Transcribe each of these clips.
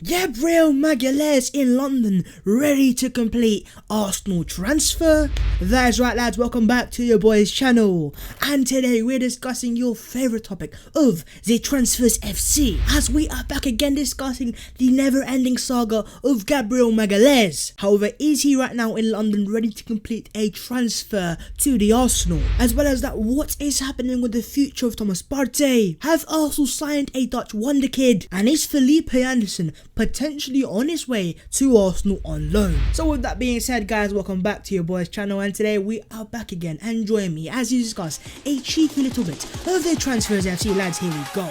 Gabriel Magalhes in London, ready to complete Arsenal transfer? That's right lads, welcome back to your boys channel, and today we're discussing your favourite topic of the Transfers FC, as we are back again discussing the never-ending saga of Gabriel Magalhes. However, is he right now in London ready to complete a transfer to the Arsenal? As well as that, what is happening with the future of Thomas Partey? Have Arsenal signed a Dutch wonder kid? And is Felipe Anderson potentially on his way to Arsenal on loan? So with that being said guys, welcome back to your boys channel, and today we are back again, and join me as you discuss a cheeky little bit of the Transfers FC lads. Here we go.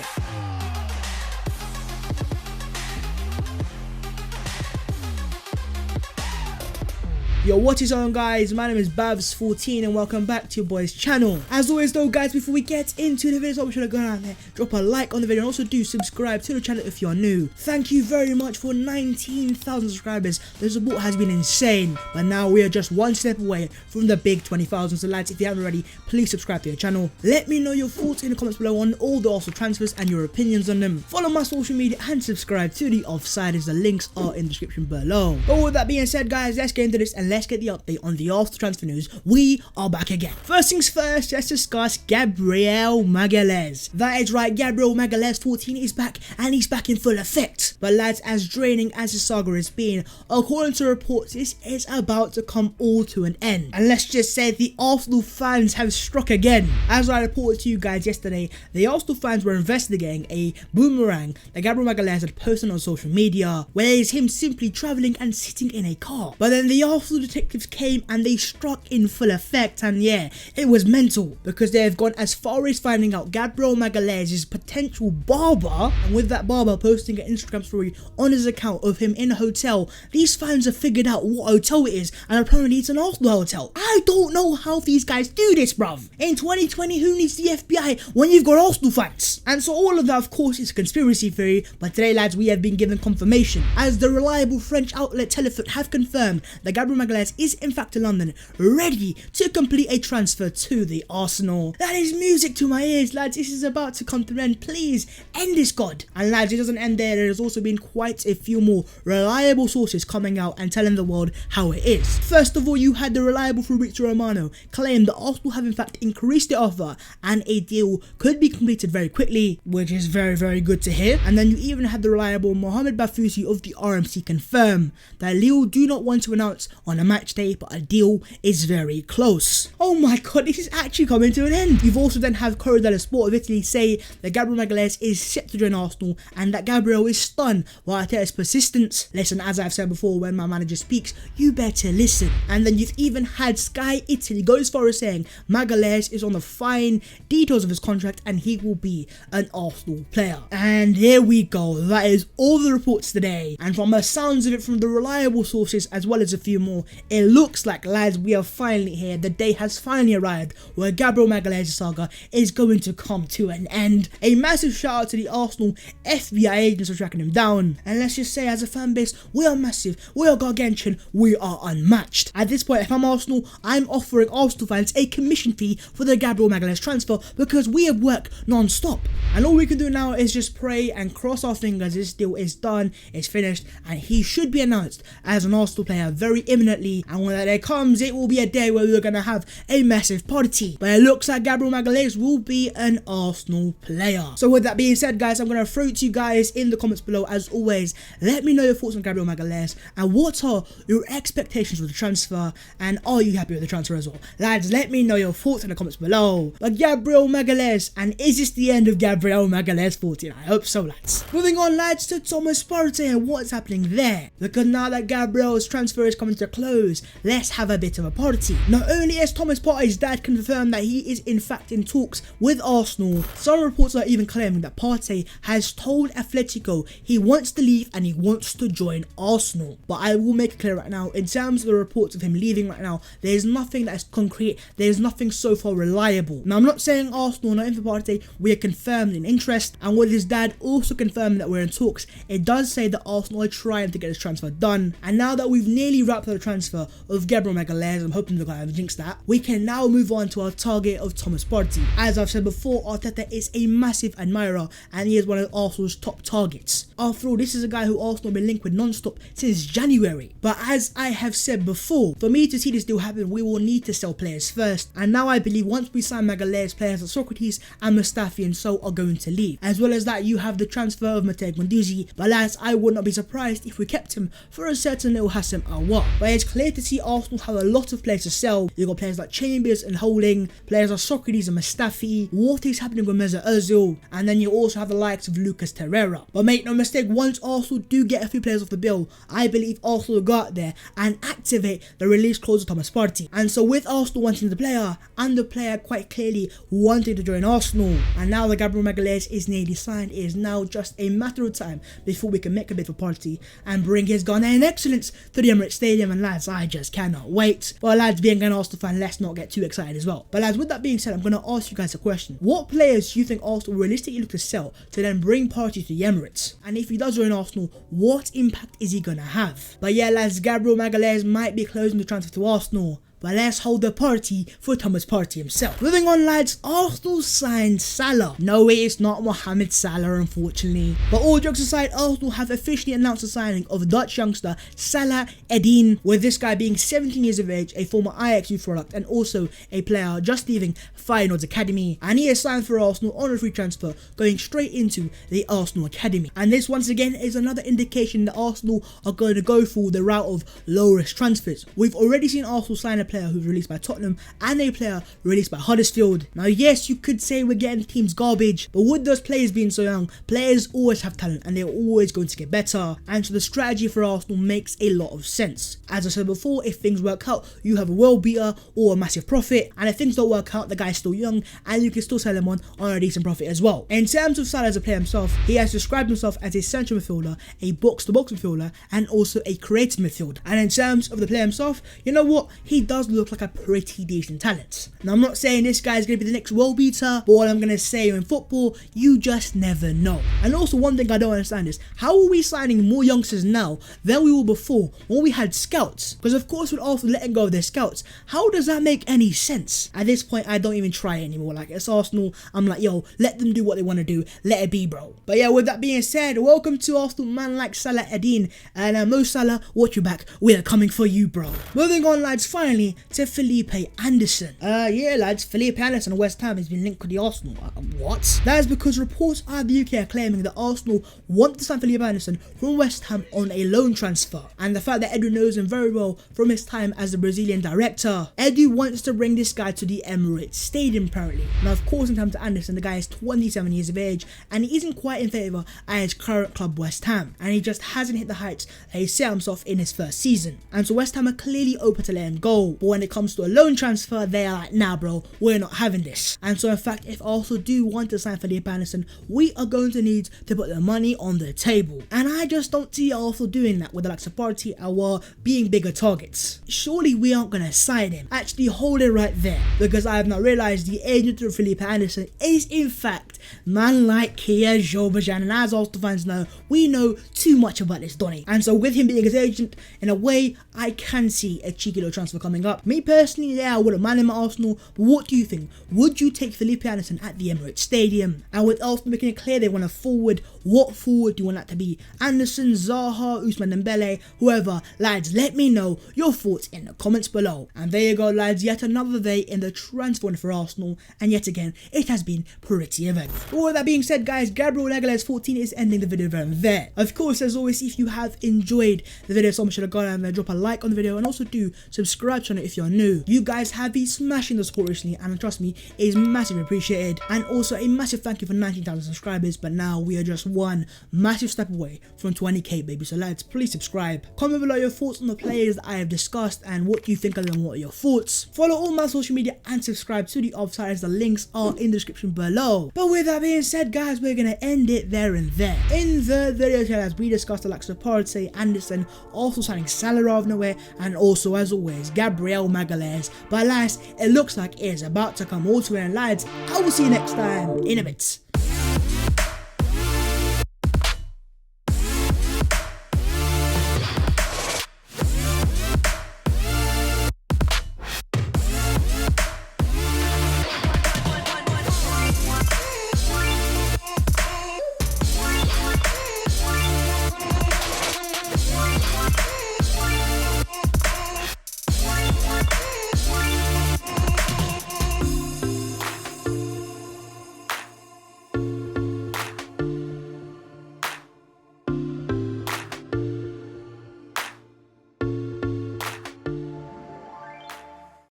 Yo, what is on guys, my name is Babs14 and welcome back to your boys channel. As always though guys, before we get into the video, make sure to go down there, drop a like on the video, and also do subscribe to the channel if you're new. Thank you very much for 19,000 subscribers. The support has been insane, but now we are just one step away from the big 20,000. So lads, if you haven't already, please subscribe to the channel. Let me know your thoughts in the comments below on all the Arsenal transfers and your opinions on them. Follow my social media and subscribe to the Offsiders, the links are in the description below. But with that being said guys, let's get into this and let's get the update on the Arsenal transfer news. We are back again. First things first, let's discuss Gabriel Magalhães. That is right, Gabriel Magalhes 14 is back, and he's back in full effect. But lads, as draining as the saga has been, according to reports, this is about to come all to an end. And let's just say the Arsenal fans have struck again. As I reported to you guys yesterday, the Arsenal fans were investigating a boomerang that Gabriel Magalhães had posted on social media, where it is him simply travelling and sitting in a car. But then the Arsenal detectives came and they struck in full effect, and yeah, it was mental, because they have gone as far as finding out Gabriel Magalhaes' potential barber, and with that barber posting an Instagram story on his account of him in a hotel, these fans have figured out what hotel it is, and apparently it's an Arsenal hotel. I don't know how these guys do this, bruv. In 2020, who needs the FBI when you've got Arsenal fans? And so all of that of course is a conspiracy theory, but today lads, we have been given confirmation, as the reliable French outlet Telefoot have confirmed that Gabriel Magalhães is in fact in London, ready to complete a transfer to the Arsenal. That is music to my ears lads, this is about to come to an end. Please end this god. And lads, it doesn't end there, there has also been quite a few more reliable sources coming out and telling the world how it is. First of all, you had the reliable Fabrizio Romano claim that Arsenal have in fact increased their offer and a deal could be completed very quickly, which is very good to hear. And then you even had the reliable Mohamed Bafousi of the RMC confirm that Lille do not want to announce on a match day, but a deal is very close. Oh my god, this is actually coming to an end. You've also then have Corriere dello Sport of Italy say that Gabriel Magalhães is set to join Arsenal and that Gabriel is stunned by Arteta's persistence. Listen, as I've said before, when my manager speaks, you better listen. And then you've even had Sky Italy go as far as saying Magalhães is on the fine details of his contract and he will be an Arsenal player. And here we go, that is all the reports today, and from the sounds of it from the reliable sources as well as a few more, it looks like lads, we are finally here. The day has finally arrived where Gabriel Magalhães' saga is going to come to an end. A massive shout out to the Arsenal FBI agents for tracking him down, and let's just say as a fan base, we are massive, we are gargantuan, we are unmatched. At this point, if I'm Arsenal, I'm offering Arsenal fans a commission fee for the Gabriel Magalhães transfer, because we have worked non-stop, and all we can do now is just pray and cross our fingers this deal is done, it's finished, and he should be announced as an Arsenal player very imminently. And when that day comes, it will be a day where we're going to have a massive party. But it looks like Gabriel Magalhães will be an Arsenal player. So with that being said guys, I'm going to throw it to you guys in the comments below. As always, let me know your thoughts on Gabriel Magalhães and what are your expectations for the transfer, and are you happy with the transfer as well? Lads, let me know your thoughts in the comments below. But Gabriel Magalhães, and is this the end of Gabriel Magalhães 14? I hope so lads. Moving on lads to Thomas Partey and what's happening there, because now that Gabriel's transfer is coming to a close, let's have a bit of a party. Not only has Thomas Partey's dad confirmed that he is in fact in talks with Arsenal, some reports are even claiming that Partey has told Atletico he wants to leave and he wants to join Arsenal. But I will make it clear right now, in terms of the reports of him leaving right now, there is nothing that is concrete, there is nothing so far reliable. Now I'm not saying Arsenal are not in for Partey, we are confirmed in interest, and with his dad also confirming that we're in talks, it does say that Arsenal are trying to get this transfer done. And now that we've nearly wrapped up the transfer of Gabriel Magalhães, I'm hoping to have jinxed that, we can now move on to our target of Thomas Partey. As I've said before, Arteta is a massive admirer and he is one of Arsenal's top targets. After all, this is a guy who Arsenal have been linked with non-stop since January. But as I have said before, for me to see this deal happen, we will need to sell players first. And now I believe once we sign Magalhaes, players like Socrates and Mustafi and so are going to leave. As well as that, you have the transfer of Matej Guendouzi. But lads, I would not be surprised if we kept him for a certain little Hassam Awar. But it's clear to see Arsenal have a lot of players to sell. You've got players like Chambers and Holding, players like Socrates and Mustafi. What is happening with Mesut Ozil? And then you also have the likes of Lucas Torreira. But make no mistake, once Arsenal do get a few players off the bill, I believe Arsenal will go out there and activate the release clause of Thomas Partey. And so with Arsenal wanting the player, and the player quite clearly wanting to join Arsenal, and now that Gabriel Magalhães is nearly signed, it is now just a matter of time before we can make a bid for Partey and bring his Ghanaian excellence to the Emirates Stadium. And lads, I just cannot wait. But lads, being an Arsenal fan, let's not get too excited as well. But lads, with that being said, I'm going to ask you guys a question. What players do you think Arsenal realistically look to sell to then bring Partey to the Emirates? And if he does join Arsenal, what impact is he going to have? But yeah lads, Gabriel Magalhães might be closing the transfer to Arsenal. But let's hold the party for Thomas Partey himself. Moving on lads, Arsenal signed Salah. No, it is not Mohamed Salah, unfortunately. But all jokes aside, Arsenal have officially announced the signing of Dutch youngster Salah Eddine, with this guy being 17 years of age, a former Ajax youth product and also a player just leaving Feyenoord's academy. And he is signed for Arsenal on a free transfer, going straight into the Arsenal academy. And this once again is another indication that Arsenal are going to go for the route of low risk transfers. We've already seen Arsenal sign a player who's released by Tottenham and a player released by Huddersfield. Now yes, you could say we're getting the team's garbage, but with those players being so young, players always have talent and they're always going to get better. And so the strategy for Arsenal makes a lot of sense. As I said before, if things work out, you have a world beater or a massive profit, and if things don't work out, the guy's still young and you can still sell him on a decent profit as well. In terms of Salah as a player himself, he has described himself as a central midfielder, a box-to-box midfielder and also a creative midfield. And in terms of the player himself, you know what, he does look like a pretty decent talent. Now I'm not saying this guy's going to be the next world beater, but what I'm going to say, in football you just never know. And also one thing I don't understand is, how are we signing more youngsters now than we were before when we had scouts? Because of course with Arsenal letting go of their scouts, how does that make any sense? At this point I don't even try anymore. Like, it's Arsenal, I'm like, yo, let them do what they want to do, let it be, bro. But yeah, with that being said, welcome to Arsenal man like Salahdeen, and Mo Salah, watch your back, we are coming for you, bro. Moving on lads, finally to Felipe Anderson. Yeah lads, Felipe Anderson of West Ham has been linked with the Arsenal. What? That is because reports out of the UK are claiming that Arsenal want to sign Felipe Anderson from West Ham on a loan transfer, and the fact that Eddie knows him very well from his time as the Brazilian director. Eddie wants to bring this guy to the Emirates Stadium apparently. Now of course in terms to Anderson, the guy is 27 years of age and he isn't quite in favour at his current club West Ham, and he just hasn't hit the heights that he set himself in his first season. And so West Ham are clearly open to let him go, but when it comes to a loan transfer, they are like, nah bro, we're not having this. And so in fact, if Arsenal do want to sign Felipe Anderson, we are going to need to put the money on the table, and I just don't see Arsenal doing that with the likes of Partey, Awar being bigger targets. Surely we aren't going to sign him. Actually hold it right there, because I have not realised the agent of Felipe Anderson is in fact man like Kia Jobajan, and as Arsenal fans know, we know too much about this Donny. And so with him being his agent, in a way I can see a cheeky little transfer coming up. Me personally, yeah, I wouldn't mind him at Arsenal, but what do you think? Would you take Felipe Anderson at the Emirates Stadium? And with Arsenal making it clear they want a forward, what forward do you want that to be? Anderson, Zaha, Ousmane Dembele, whoever? Lads, let me know your thoughts in the comments below. And there you go lads, yet another day in the transfer window for Arsenal, and yet again it has been pretty eventful. All that being said guys, Gabriel Magalhães 14 is ending the video there. Of course, as always, if you have enjoyed the video so much, should have gone and drop a like on the video, and also do subscribe to the channel if you're new. You guys have been smashing the support recently, and trust me, it is massively appreciated. And also a massive thank you for 19,000 subscribers, but now we are just one massive step away from 20k baby. So lads, please subscribe. Comment below your thoughts on the players that I have discussed and what you think of them, what are your thoughts. Follow all my social media and subscribe to the Offsiders. The links are in the description below. But with that being said guys, we're gonna end it there and there. In the video today, as we discussed the likes of Partey, Anderson, also signing Salah out of nowhere, and also as always Gabriel Magalhães. But lads, it looks like it is about to come all to an end. Lads, I will see you next time in a bit.